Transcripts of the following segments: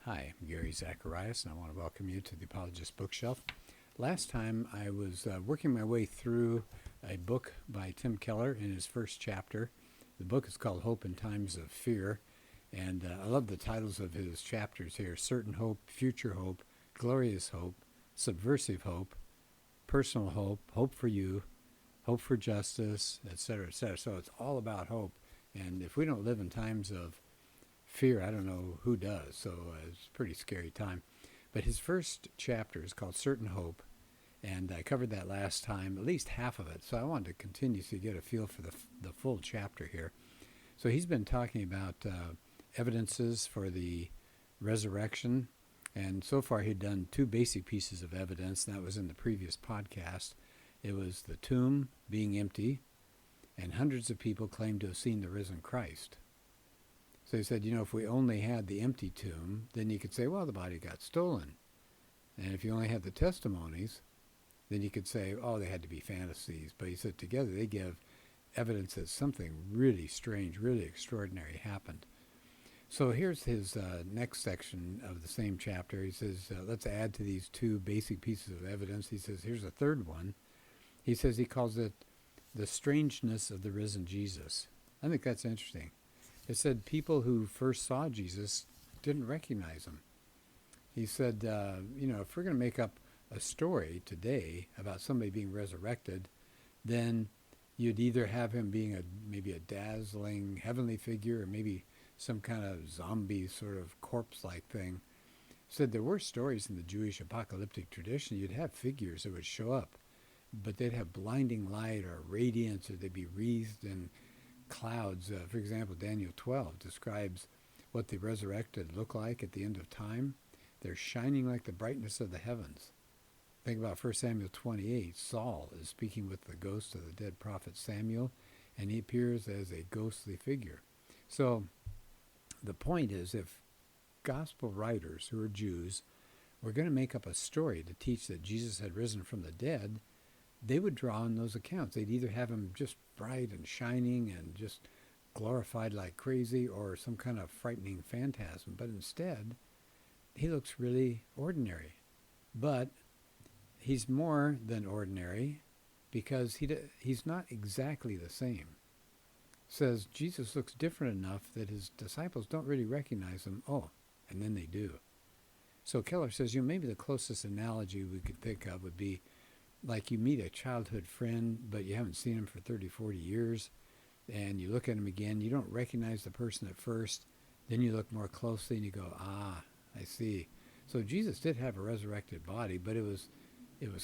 Hi, I'm Gary Zacharias, and I want to welcome you to the Apologist bookshelf. Last time I was working my way through a book by Tim Keller in his first chapter. The book is called Hope in Times of Fear, and I love the titles of his chapters here: Certain Hope, Future Hope, Glorious Hope, Subversive Hope, Personal Hope, Hope for You, Hope for Justice, etc., etc. So it's all about hope, and if we don't live in times of fear, I don't know who does, so it's a pretty scary time. But his first chapter is called Certain Hope, and I covered that last time, at least half of it, so I wanted to continue to get a feel for the full chapter here. So he's been talking about evidences for the resurrection, and so far he'd done two basic pieces of evidence, and that was in the previous podcast. It was the tomb being empty, and hundreds of people claimed to have seen the risen Christ. So he said, if we only had the empty tomb, then you could say, well, the body got stolen. And if you only had the testimonies, then you could say, oh, they had to be fantasies. But he said together they give evidence that something really strange, really extraordinary happened. So here's his next section of the same chapter. He says, let's add to these two basic pieces of evidence. He says, here's a third one. He says he calls it the strangeness of the risen Jesus. I think that's interesting. It said people who first saw Jesus didn't recognize him. He said, if we're going to make up a story today about somebody being resurrected, then you'd either have him being maybe a dazzling heavenly figure or maybe some kind of zombie sort of corpse-like thing. He said there were stories in the Jewish apocalyptic tradition. You'd have figures that would show up, but they'd have blinding light or radiance, or they'd be wreathed in clouds. For example, Daniel 12 describes what the resurrected look like at the end of time. They're shining like the brightness of the heavens. Think about 1 Samuel 28. Saul is speaking with the ghost of the dead prophet Samuel, and he appears as a ghostly figure. So the point is, if gospel writers who are Jews were going to make up a story to teach that Jesus had risen from the dead, they would draw on those accounts. They'd either have him just bright and shining and just glorified like crazy, or some kind of frightening phantasm. But instead, he looks really ordinary. But he's more than ordinary because he's not exactly the same. It says Jesus looks different enough that his disciples don't really recognize him. Oh, and then they do. So Keller says, maybe the closest analogy we could think of would be like you meet a childhood friend, but you haven't seen him for 30, 40 years, and you look at him again, you don't recognize the person at first, then you look more closely and you go, I see. So Jesus did have a resurrected body, but it was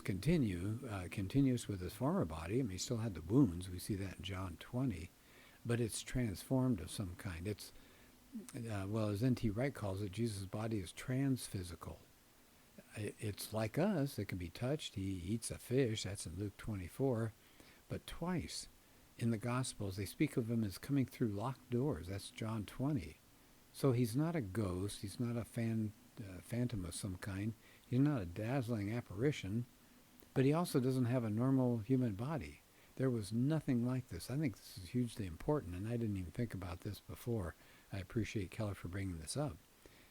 continuous with his former body. I mean, he still had the wounds. We see that in John 20, but it's transformed of some kind. It's, as N.T. Wright calls it, Jesus' body is transphysical. It's like us. It can be touched. He eats a fish. That's in Luke 24. But twice in the Gospels, they speak of him as coming through locked doors. That's John 20. So he's not a ghost. He's not a phantom of some kind. He's not a dazzling apparition. But he also doesn't have a normal human body. There was nothing like this. I think this is hugely important, and I didn't even think about this before. I appreciate Keller for bringing this up.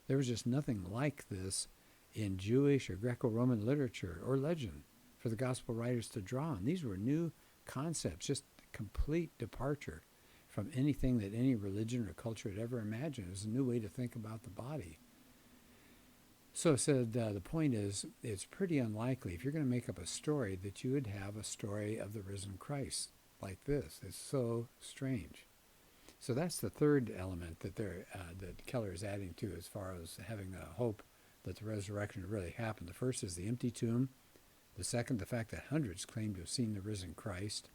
There was just nothing like this in Jewish or Greco-Roman literature or legend for the gospel writers to draw on. These were new concepts, just a complete departure from anything that any religion or culture had ever imagined. It was a new way to think about the body. So it said the point is, it's pretty unlikely, if you're going to make up a story, that you would have a story of the risen Christ like this. It's so strange. So that's the third element that Keller is adding to as far as having a hope that the resurrection really happened. The first is the empty tomb. The second, the fact that hundreds claim to have seen the risen Christ.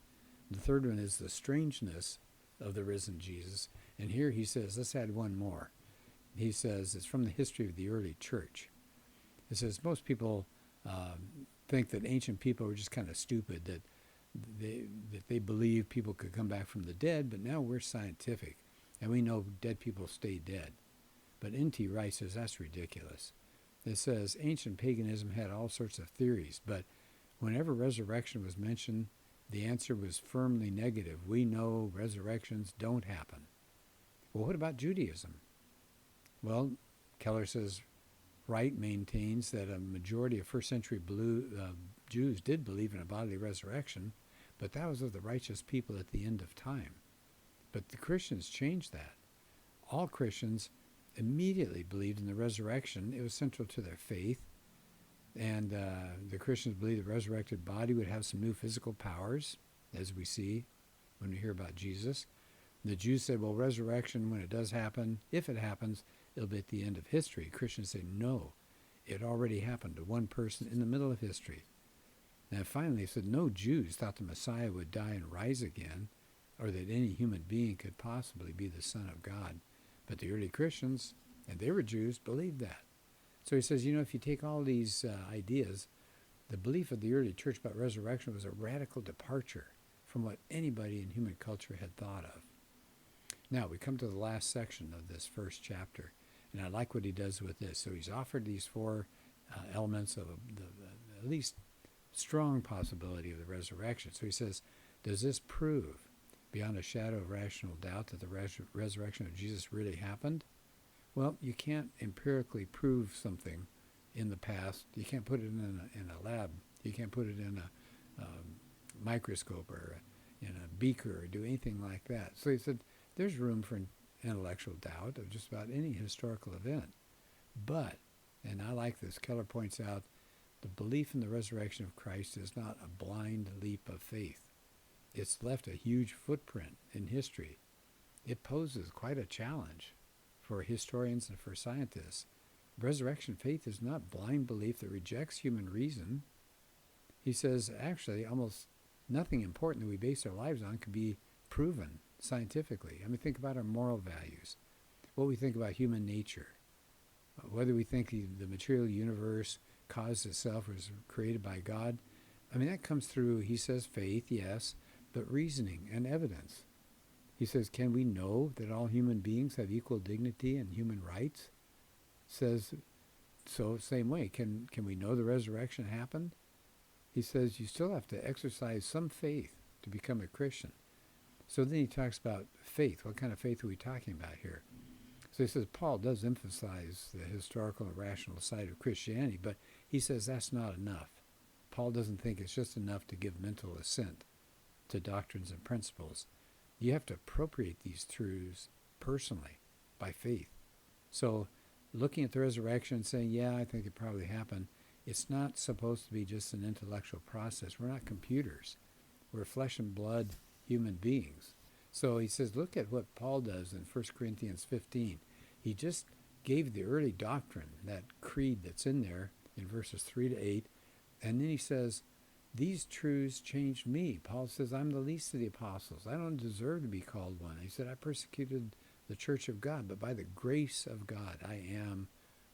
The third one is the strangeness of the risen Jesus. And here he says, let's add one more. He says it's from the history of the early church. It says most people think that ancient people were just kind of stupid, that they believe people could come back from the dead, but now we're scientific, and we know dead people stay dead. But N.T. Wright says that's ridiculous. It says ancient paganism had all sorts of theories, but whenever resurrection was mentioned, the answer was firmly negative. We know resurrections don't happen. Well, what about Judaism? Well, Keller says Wright maintains that a majority of first century Jews did believe in a bodily resurrection, but that was of the righteous people at the end of time. But the Christians changed that. All Christians immediately believed in the resurrection. It was central to their faith. And the Christians believed the resurrected body would have some new physical powers, as we see when we hear about Jesus. The Jews said, well, resurrection, when it does happen, if it happens, it'll be at the end of history. Christians say, no, it already happened to one person in the middle of history. And finally, they said, no Jews thought the Messiah would die and rise again, or that any human being could possibly be the Son of God. But the early Christians, and they were Jews, believed that. So he says, if you take all these ideas, the belief of the early church about resurrection was a radical departure from what anybody in human culture had thought of. Now, we come to the last section of this first chapter, and I like what he does with this. So he's offered these four elements of the at least strong possibility of the resurrection. So he says, does this prove, beyond a shadow of rational doubt, that the resurrection of Jesus really happened? Well, you can't empirically prove something in the past. You can't put it in a lab. You can't put it in a microscope or in a beaker or do anything like that. So he said, there's room for intellectual doubt of just about any historical event. But, and I like this, Keller points out, the belief in the resurrection of Christ is not a blind leap of faith. It's left a huge footprint in history. It poses quite a challenge for historians and for scientists. Resurrection faith is not blind belief that rejects human reason. He says, actually, almost nothing important that we base our lives on can be proven scientifically. I mean, think about our moral values, what we think about human nature, whether we think the material universe caused itself, was created by God. I mean, that comes through, he says, faith, yes, but reasoning and evidence. He says, can we know that all human beings have equal dignity and human rights? Says, so same way, can we know the resurrection happened? He says, you still have to exercise some faith to become a Christian. So then he talks about faith. What kind of faith are we talking about here? So he says, Paul does emphasize the historical and rational side of Christianity, but he says that's not enough. Paul doesn't think it's just enough to give mental assent to doctrines and principles. You have to appropriate these truths personally by faith. So looking at the resurrection and saying, yeah, I think it probably happened, it's not supposed to be just an intellectual process. We're not computers. We're flesh and blood human beings. So he says, look at what Paul does in 1 Corinthians 15. He just gave the early doctrine, that creed that's in there in verses 3 to 8, and then he says, these truths changed me. Paul says, I'm the least of the apostles. I don't deserve to be called one. He said, I persecuted the church of God, but by the grace of God, I am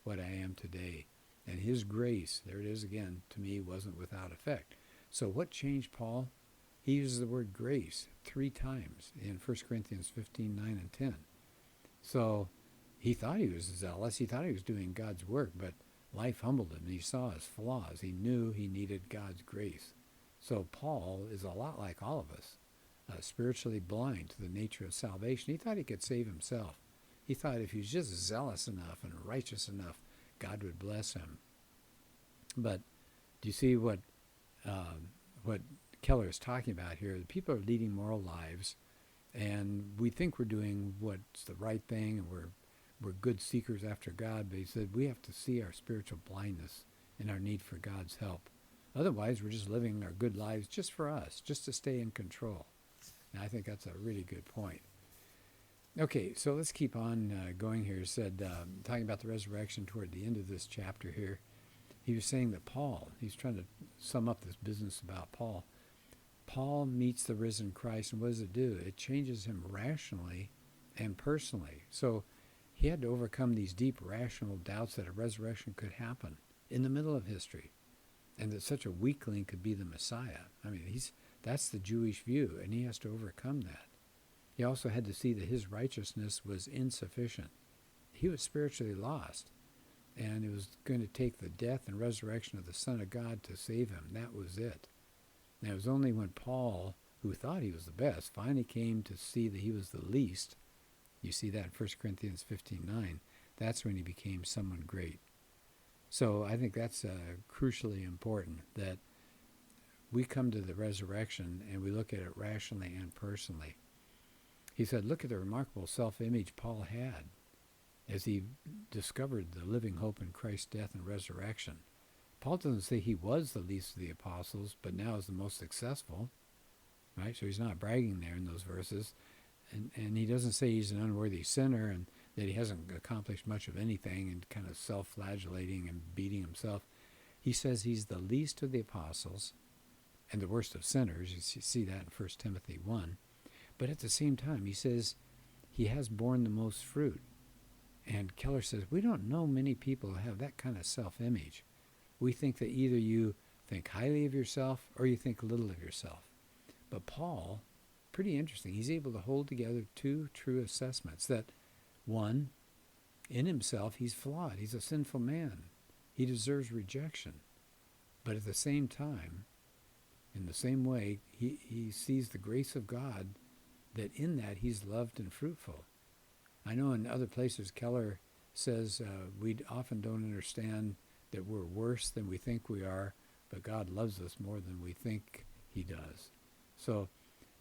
what I am today. And his grace, there it is again, to me wasn't without effect. So what changed Paul? He uses the word grace 3 times in 1 Corinthians 15, 9, and 10. So he thought he was zealous. He thought he was doing God's work, but life humbled him. And he saw his flaws. He knew he needed God's grace. So Paul is a lot like all of us, spiritually blind to the nature of salvation. He thought he could save himself. He thought if he was just zealous enough and righteous enough, God would bless him. But do you see what Keller is talking about here? The people are leading moral lives, and we think we're doing what's the right thing, and we're good seekers after God. But he said we have to see our spiritual blindness and our need for God's help. Otherwise, we're just living our good lives just for us, just to stay in control. And I think that's a really good point. Okay, so let's keep on going here. He said, talking about the resurrection toward the end of this chapter here, he was saying that Paul, he's trying to sum up this business about Paul. Paul meets the risen Christ, and what does it do? It changes him rationally and personally. So he had to overcome these deep rational doubts that a resurrection could happen in the middle of history, and that such a weakling could be the Messiah. I mean, that's the Jewish view, and he has to overcome that. He also had to see that his righteousness was insufficient. He was spiritually lost, and it was going to take the death and resurrection of the Son of God to save him. That was it. And it was only when Paul, who thought he was the best, finally came to see that he was the least. You see that in 1 Corinthians 15:9. That's when he became someone great. So I think that's crucially important, that we come to the resurrection and we look at it rationally and personally. He said, look at the remarkable self-image Paul had as he discovered the living hope in Christ's death and resurrection. Paul doesn't say he was the least of the apostles, but now is the most successful, right? So he's not bragging there in those verses. And he doesn't say he's an unworthy sinner and that he hasn't accomplished much of anything and kind of self-flagellating and beating himself. He says he's the least of the apostles and the worst of sinners. You see that in 1 Timothy 1. But at the same time, he says he has borne the most fruit. And Keller says, we don't know many people who have that kind of self-image. We think that either you think highly of yourself or you think little of yourself. But Paul, pretty interesting, he's able to hold together two true assessments. That one, in himself, he's flawed. He's a sinful man. He deserves rejection. But at the same time, in the same way, he sees the grace of God, that in that he's loved and fruitful. I know in other places Keller says we often don't understand that we're worse than we think we are, but God loves us more than we think he does. So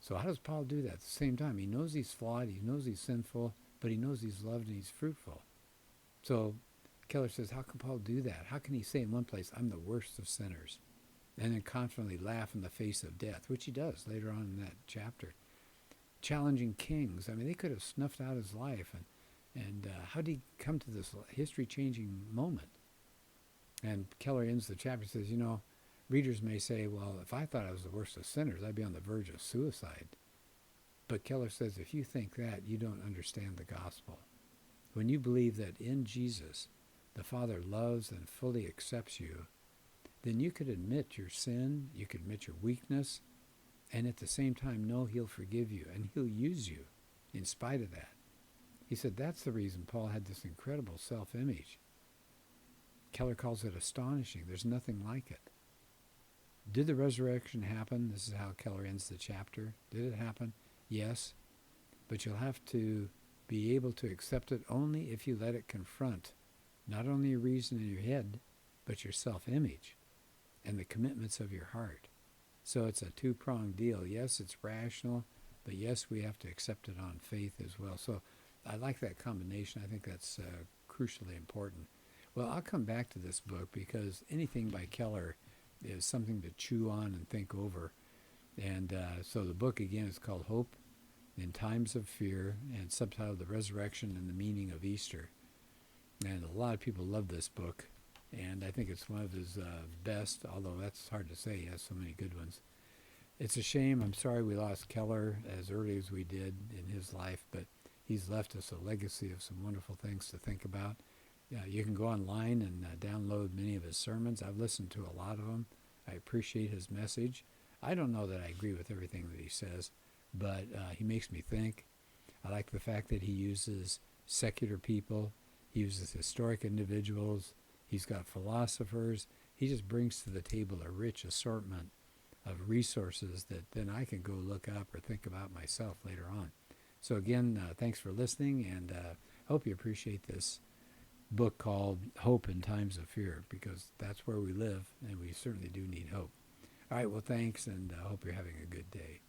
how does Paul do that? At the same time, he knows he's flawed, he knows he's sinful, but he knows he's loved and he's fruitful. So Keller says, how can Paul do that? How can he say in one place, I'm the worst of sinners, and then confidently laugh in the face of death, which he does later on in that chapter. Challenging kings. I mean, they could have snuffed out his life. And how did he come to this history-changing moment? And Keller ends the chapter, says, readers may say, well, if I thought I was the worst of sinners, I'd be on the verge of suicide. But Keller says, if you think that, you don't understand the gospel. When you believe that in Jesus, the Father loves and fully accepts you, then you could admit your sin, you could admit your weakness, and at the same time know he'll forgive you and he'll use you in spite of that. He said that's the reason Paul had this incredible self-image. Keller calls it astonishing. There's nothing like it. Did the resurrection happen? This is how Keller ends the chapter. Did it happen? Yes. But you'll have to be able to accept it only if you let it confront not only your reason in your head, but your self-image and the commitments of your heart. So it's a two-pronged deal. Yes, it's rational, but yes, we have to accept it on faith as well. So I like that combination. I think that's crucially important. Well, I'll come back to this book because anything by Keller is something to chew on and think over. And so the book, again, is called Hope in Times of Fear, and subtitled The Resurrection and the Meaning of Easter. And a lot of people love this book. And I think it's one of his best, although that's hard to say. He has so many good ones. It's a shame. I'm sorry we lost Keller as early as we did in his life, but he's left us a legacy of some wonderful things to think about. You can go online and download many of his sermons. I've listened to a lot of them. I appreciate his message. I don't know that I agree with everything that he says, but he makes me think. I like the fact that he uses secular people. He uses historic individuals. He's got philosophers. He just brings to the table a rich assortment of resources that then I can go look up or think about myself later on. So again, thanks for listening, and hope you appreciate this book called Hope in Times of Fear, because that's where we live, and we certainly do need hope. All right, well, thanks, and I hope you're having a good day.